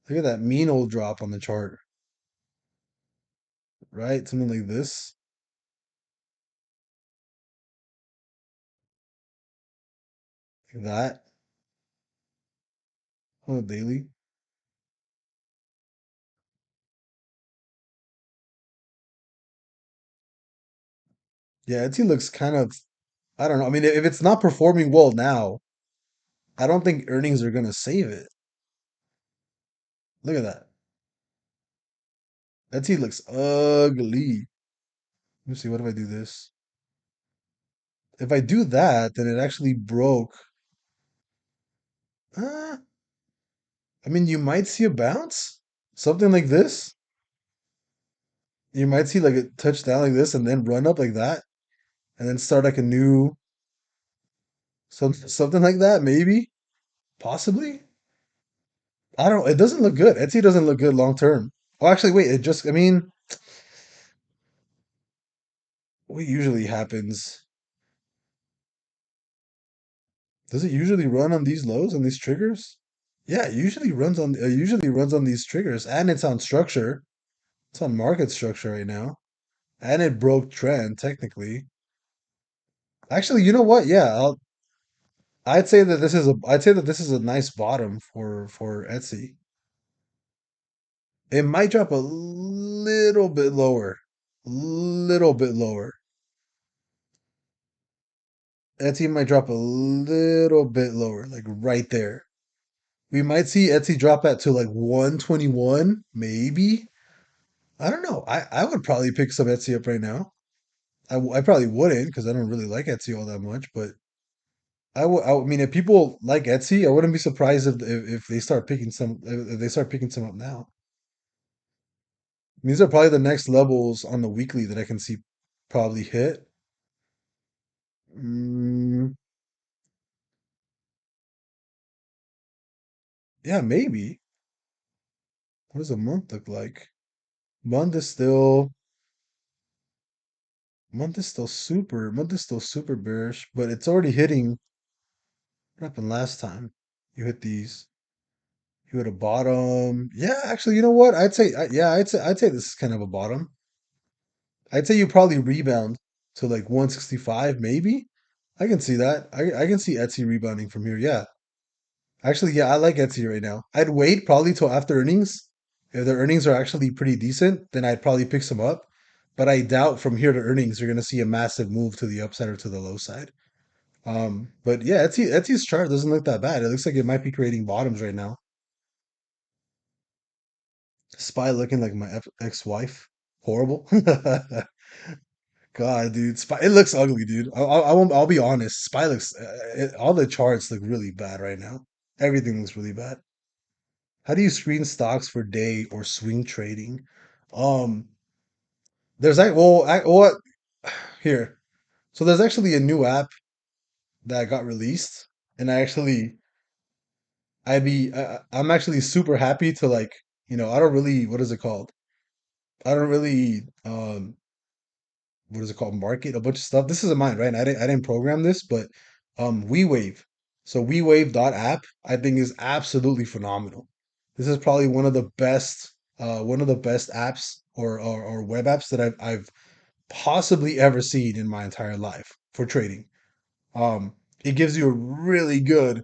Speaker 1: Look at that mean old drop on the chart, right? Something like this. Like that. Oh, daily. Yeah, Etsy looks kind of. I don't know. I mean, if it's not performing well now, I don't think earnings are gonna save it. Look at that. Etsy looks ugly. Let me see. What if I do this? If I do that, then it actually broke. Uh, I mean, you might see a bounce, something like this. You might see like a touchdown like this, and then run up like that, and then start like a new something like that. Maybe, possibly. I don't. It doesn't look good. Etsy doesn't look good long term. Oh, actually, wait. It just. I mean, what usually happens? Does it usually run on these lows, on these triggers? Yeah, it usually runs on these triggers, and it's on structure. It's on market structure right now, and it broke trend technically. Actually, you know what? Yeah, I'd say that this is a nice bottom for Etsy. It might drop a little bit lower, little bit lower. Etsy might drop a little bit lower, like right there. We might see Etsy drop that to like 121, maybe. I don't know. I would probably pick some Etsy up right now. I probably wouldn't because I don't really like Etsy all that much. But I mean, if people like Etsy, I wouldn't be surprised if they start picking some up now. These are probably the next levels on the weekly that I can see probably hit. Mm, yeah, maybe. What does a month look like? Month is still month is still super bearish, but it's already hitting. What happened last time? You hit these. You hit a bottom. Yeah, actually, you know what? I'd say this is kind of a bottom. I'd say you probably rebound to like 165, maybe. I can see that. I can see Etsy rebounding from here. Yeah. Actually, yeah, I like Etsy right now. I'd wait probably till after earnings. If their earnings are actually pretty decent, then I'd probably pick some up. but I doubt from here to earnings you're going to see a massive move to the upside or to the low side. But yeah, Etsy's chart doesn't look that bad. It looks like it might be creating bottoms right now. Spy looking like my ex-wife. Horrible. God, dude, Spy. It looks ugly, dude. I won't. I'll be honest. Spy looks. All the charts look really bad right now. Everything looks really bad. How do you screen stocks for day or swing trading? Um, there's like what here. So there's actually a new app that got released, and I'm actually super happy to like, I don't really, what is it called? I don't really, what is it called? Market a bunch of stuff. This isn't mine, right? I didn't program this, but WeWave. So WeWave.app, I think is absolutely phenomenal. This is probably one of the best apps or web apps that I've possibly ever seen in my entire life for trading. Um, it gives you a really good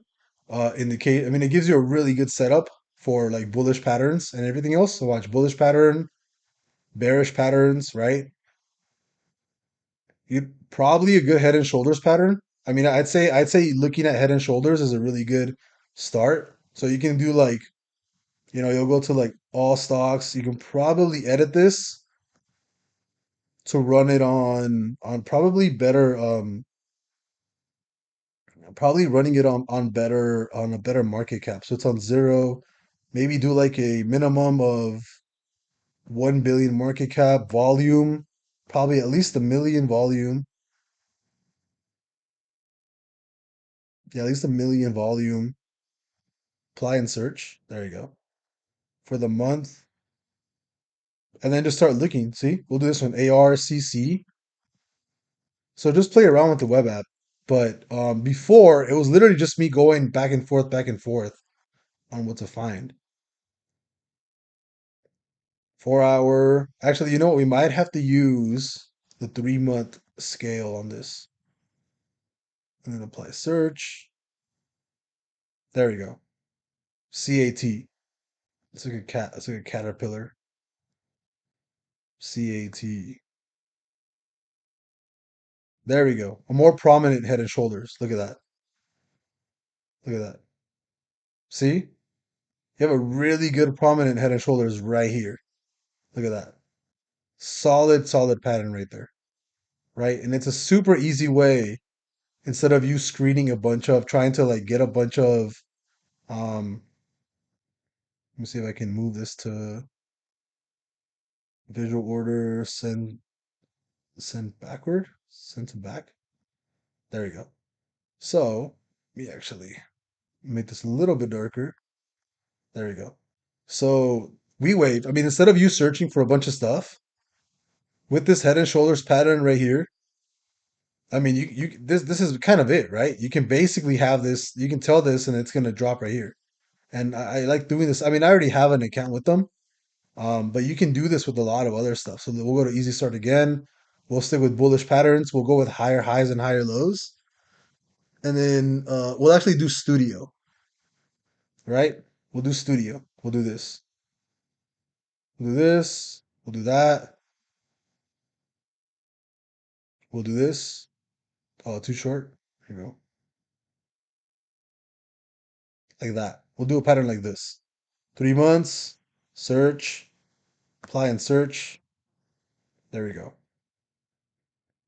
Speaker 1: indicate. I mean, it gives you a really good setup for like bullish patterns and everything else. So watch bullish pattern, bearish patterns, right? You probably a good head and shoulders pattern. I mean, I'd say looking at head and shoulders is a really good start. So you can do like, you'll go to like all stocks. You can probably edit this to run it on probably running it on a better market cap. So it's on zero. Maybe do like a minimum of 1 billion market cap volume, probably at least a million volume. Yeah, at least a million volume. Apply and search. There you go. For the month. And then just start looking. See, we'll do this one ARCC. So just play around with the web app. But before, it was literally just me going back and forth on what to find. 4 hour. Actually, you know what? We might have to use the 3 month scale on this. And then apply search. There we go. CAT. It's like a cat. It's like a caterpillar. CAT. There we go. A more prominent head and shoulders. Look at that. Look at that. See? You have a really good prominent head and shoulders right here. Look at that. Solid, solid pattern right there. Right? And it's a super easy way instead of you screening a bunch of trying to like get a bunch of um let me see if I can move this to visual order, send backward, send to back. There we go. So let me actually make this a little bit darker. There we go. So we wave. I mean, instead of you searching for a bunch of stuff with this head and shoulders pattern right here, I mean, this is kind of it, right? You can basically have this. You can tell this, and it's gonna drop right here. And I like doing this. I mean, I already have an account with them, but you can do this with a lot of other stuff. So we'll go to easy start again. We'll stick with bullish patterns. We'll go with higher highs and higher lows, and then we'll actually do studio, right? We'll do studio. We'll do this. We'll do this. We'll do that. We'll do this. Oh, too short. Here you go. Like that. We'll do a pattern like this. 3 months, search, apply and search. There we go.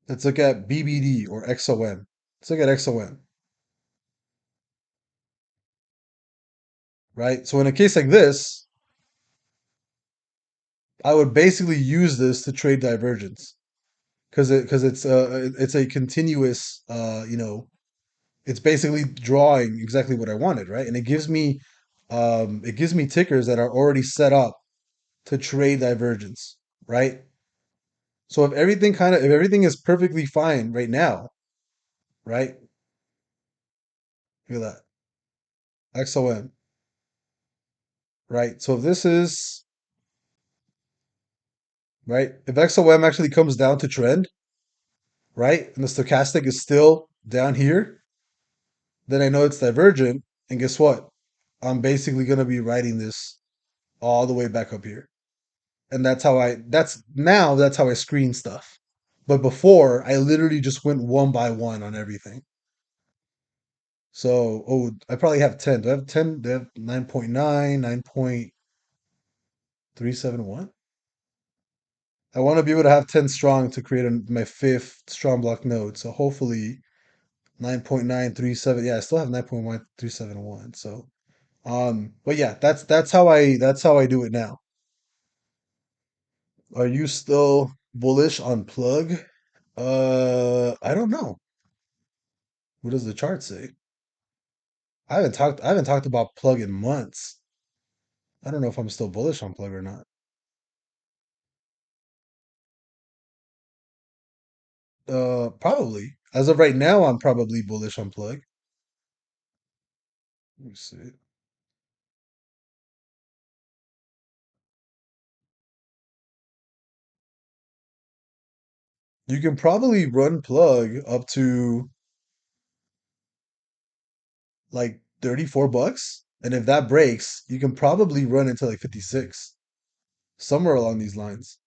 Speaker 1: Let's look at BBD or XOM. Let's look at XOM, right? So in a case like this, I would basically use this to trade divergence because it's a continuous it's basically drawing exactly what I wanted, right? And it gives me tickers that are already set up to trade divergence, right? So if everything is perfectly fine right now, right? Look at that. XOM, right? So if this is right, if XOM actually comes down to trend, right? And the stochastic is still down here, then I know it's divergent. And guess what? I'm basically gonna be writing this all the way back up here. and that's how I screen stuff. But before, I literally just went one by one on everything. So, oh, I probably have 10. Do I have 10? Do I have 9.9, 9.371? I want to be able to have 10 strong to create my fifth strong block node. So hopefully 9.937. Yeah, I still have 9.1371. So, but yeah, that's how I do it now. Are you still bullish on plug? I don't know. What does the chart say? I haven't talked about plug in months. I don't know if I'm still bullish on plug or not. Probably. As of right now, I'm probably bullish on plug. Let me see. You can probably run plug up to like 34 bucks. And if that breaks, you can probably run into like 56, somewhere along these lines.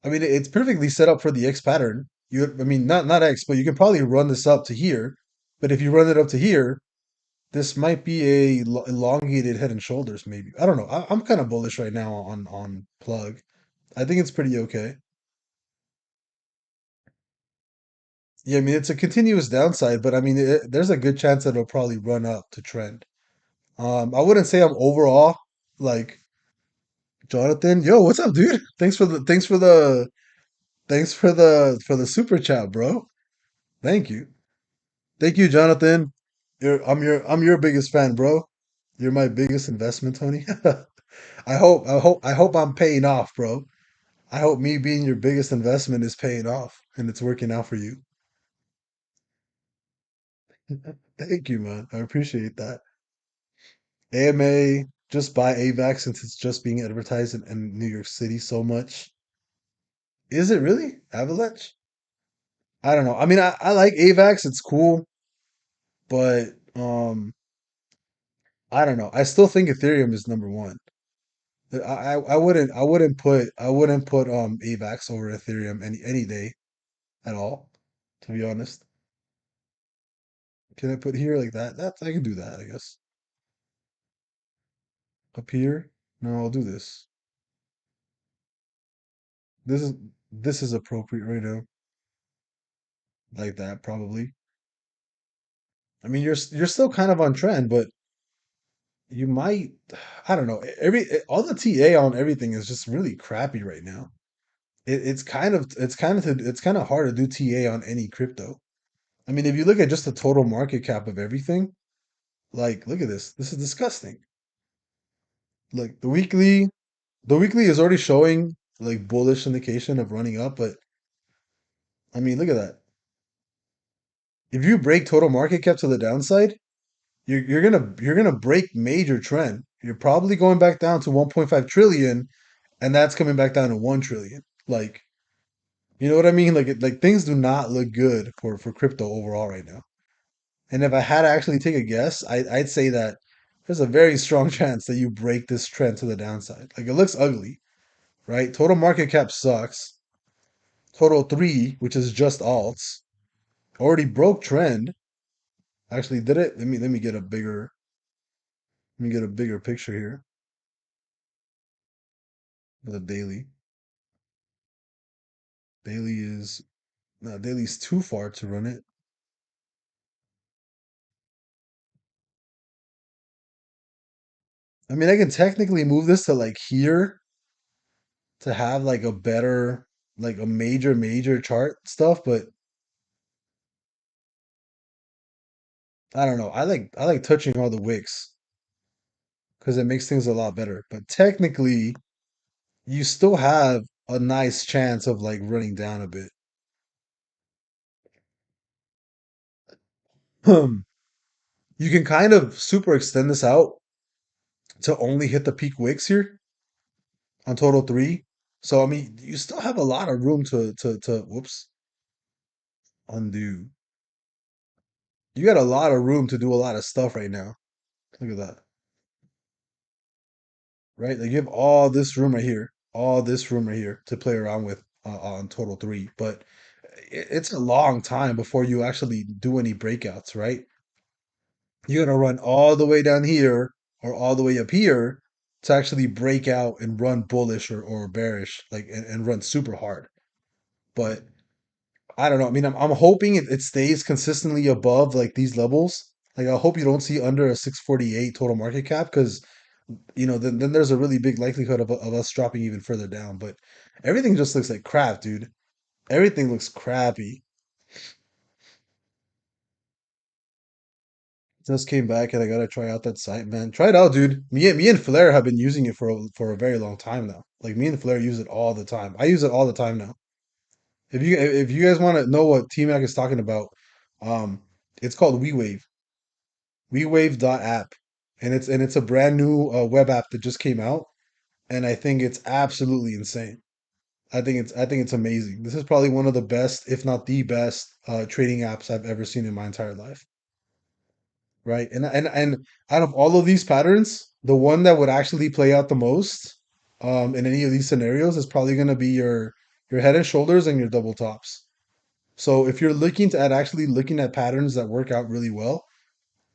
Speaker 1: I mean, it's perfectly set up for the X pattern. I mean, not X, but you can probably run this up to here. But if you run it up to here, this might be a elongated head and shoulders, maybe. I don't know. I'm kind of bullish right now on plug. I think it's pretty okay. Yeah, I mean, it's a continuous downside, but I mean, there's a good chance that it'll probably run up to trend. I wouldn't say I'm overall like Jonathan. Yo, what's up, dude? Thanks for the super chat, bro. Thank you. Thank you, Jonathan. I'm your biggest fan, bro. You're my biggest investment, Tony. I hope I'm paying off, bro. I hope me being your biggest investment is paying off and it's working out for you. Thank you, man. I appreciate that. AMA, just buy AVAX since it's just being advertised in New York City so much. Is it really? Avalanche? I don't know. I mean, I like AVAX, it's cool, but I don't know. I still think Ethereum is number one. I wouldn't put AVAX over Ethereum any day at all, to be honest. Can I put here like that? I can do that, I guess. Up here? No, I'll do this. This is this is appropriate right now. Like that, probably. I mean, you're still kind of on trend, but you might, I don't know. All the TA on everything is just really crappy right now. It's kind of hard to do TA on any crypto. I mean, if you look at just the total market cap of everything, like look at this. This is disgusting. Like the weekly is already showing like bullish indication of running up, but I mean, look at that. If you break total market cap to the downside, you're gonna break major trend. You're probably going back down to 1.5 trillion, and that's coming back down to 1 trillion. Like, you know what I mean? Like things do not look good for crypto overall right now. And if I had to actually take a guess, I'd say that there's a very strong chance that you break this trend to the downside. Like it looks ugly, right? Total market cap sucks. Total three, which is just alts, already broke trend. Actually, did it? Let me get a bigger picture here for the daily. Daily is no, daily's too far to run it. I mean, I can technically move this to like here to have like a better, like a major chart stuff, but I don't know. I like touching all the wicks because it makes things a lot better. But technically, you still have a nice chance of like running down a bit. You can kind of super extend this out to only hit the peak wicks here on total three. So I mean, you still have a lot of room to whoops undo. You got a lot of room to do a lot of stuff right now. Look at that, right? Like you have all this room right here, all this room right here to play around with on total three. But it's a long time before you actually do any breakouts, right? You're gonna run all the way down here or all the way up here to actually break out and run bullish or bearish, like and run super hard. But I don't know. I mean, I'm hoping it stays consistently above like these levels. Like I hope you don't see under a 648 total market cap because then there's a really big likelihood of us dropping even further down. But everything just looks like crap, dude. Everything looks crappy. Just came back and I gotta try out that site, man. Try it out, dude. Me and Flair have been using it for a very long time now. Like me and Flair use it all the time. I use it all the time now. If you guys want to know what T Mac is talking about, um, it's called WeWave. WeWave.app, and it's a brand new web app that just came out, and I think it's absolutely insane. I think it's amazing. This is probably one of the best, if not the best, trading apps I've ever seen in my entire life. Right. And out of all of these patterns, the one that would actually play out the most in any of these scenarios is probably going to be your head and shoulders and your double tops. So if you're actually looking at patterns that work out really well,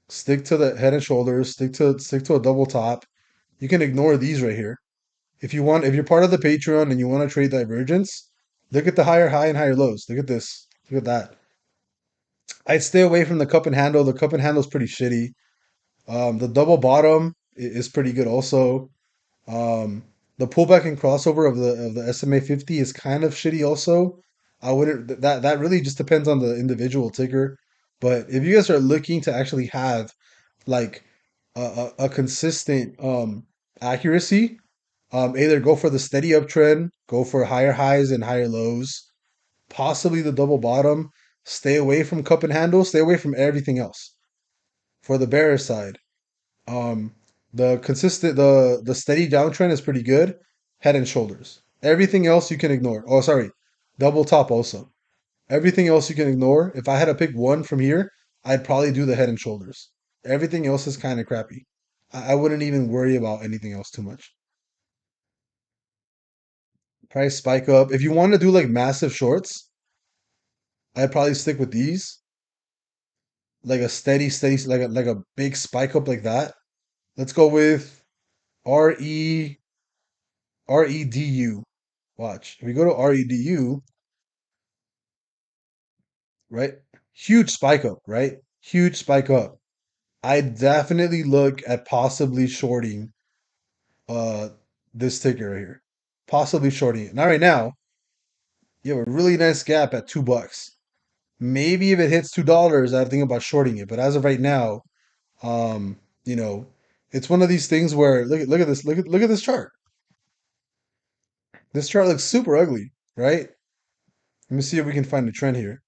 Speaker 1: stick to the head and shoulders, stick to a double top. You can ignore these right here. If you're part of the Patreon and you want to trade divergence, look at the higher high and higher lows. Look at this. Look at that. I'd stay away from the cup and handle. The cup and handle is pretty shitty. The double bottom is pretty good also. The pullback and crossover of the SMA 50 is kind of shitty also. I wouldn't that really just depends on the individual ticker. But if you guys are looking to actually have like a consistent accuracy, either go for the steady uptrend, go for higher highs and higher lows, possibly the double bottom. Stay away from cup and handle. Stay away from everything else. For the bearish side, um, the steady downtrend is pretty good. Head and shoulders. Everything else you can ignore. Oh, sorry, double top also. Everything else you can ignore. If I had to pick one from here, I'd probably do the head and shoulders. Everything else is kind of crappy. I wouldn't even worry about anything else too much. Price spike up. If you want to do like massive shorts, I'd probably stick with these. Like a steady, like a big spike up like that. Let's go with REDU. Watch. If we go to REDU, right? Huge spike up, right? Huge spike up. I definitely look at possibly shorting uh this ticker right here. Possibly shorting it. Not right now. You have a really nice gap at $2. Maybe if it hits $2, I think about shorting it. But as of right now, um, you know, it's one of these things where look at this. Look at this chart. This chart looks super ugly, right? Let me see if we can find a trend here.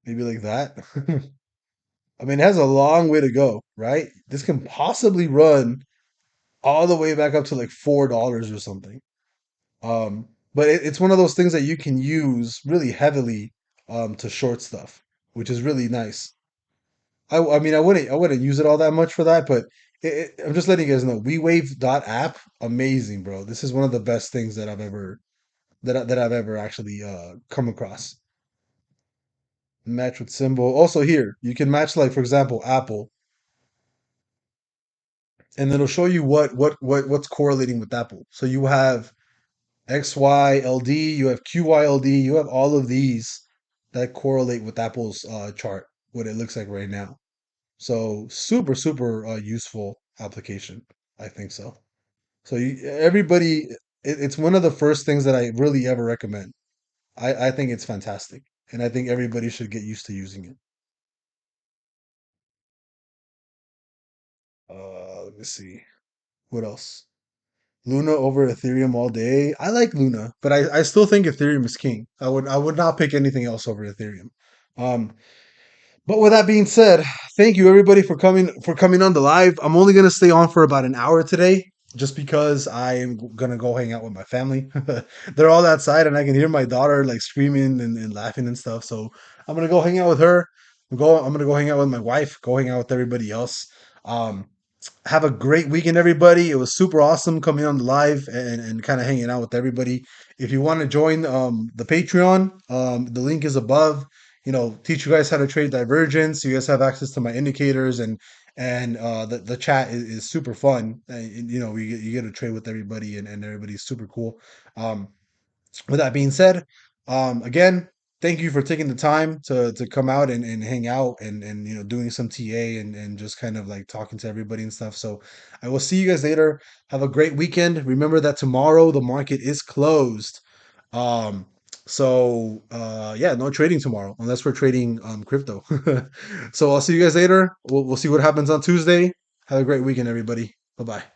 Speaker 1: Maybe like that. I mean, it has a long way to go, right? This can possibly run all the way back up to like $4 or something. But it's one of those things that you can use really heavily to short stuff, which is really nice. I mean, I wouldn't use it all that much for that, but I'm just letting you guys know. WeWave.app, amazing, bro. This is one of the best things that I've ever actually come across. Match with symbol. Also here, you can match like for example Apple, and it'll show you what's correlating with Apple. So you have XYLD, you have QYLD, you have all of these that correlate with Apple's chart, what it looks like right now. So super useful application. I think so. So everybody, it's one of the first things that I really ever recommend. I think it's fantastic, and I think everybody should get used to using it. Let me see. What else? Luna over Ethereum all day. I like Luna, but I still think Ethereum is king. I would not pick anything else over Ethereum. Um, but with that being said, thank you everybody for coming on the live. I'm only gonna stay on for about an hour today, just because I am gonna go hang out with my family. They're all outside, and I can hear my daughter like screaming and laughing and stuff. So I'm gonna go hang out with her. I'm gonna go hang out with my wife, go hang out with everybody else. Um, have a great weekend, everybody. It was super awesome coming on the live and kind of hanging out with everybody. If you want to join the Patreon, the link is above. Teach you guys how to trade divergence. You guys have access to my indicators and the chat is super fun. You get to trade with everybody and everybody's super cool. Um, with that being said, again, thank you for taking the time to come out and hang out and doing some TA and just kind of like talking to everybody and stuff. So I will see you guys later. Have a great weekend. Remember that tomorrow the market is closed. Um, so yeah, no trading tomorrow unless we're trading crypto. So I'll see you guys later. We'll see what happens on Tuesday. Have a great weekend, everybody. Bye bye.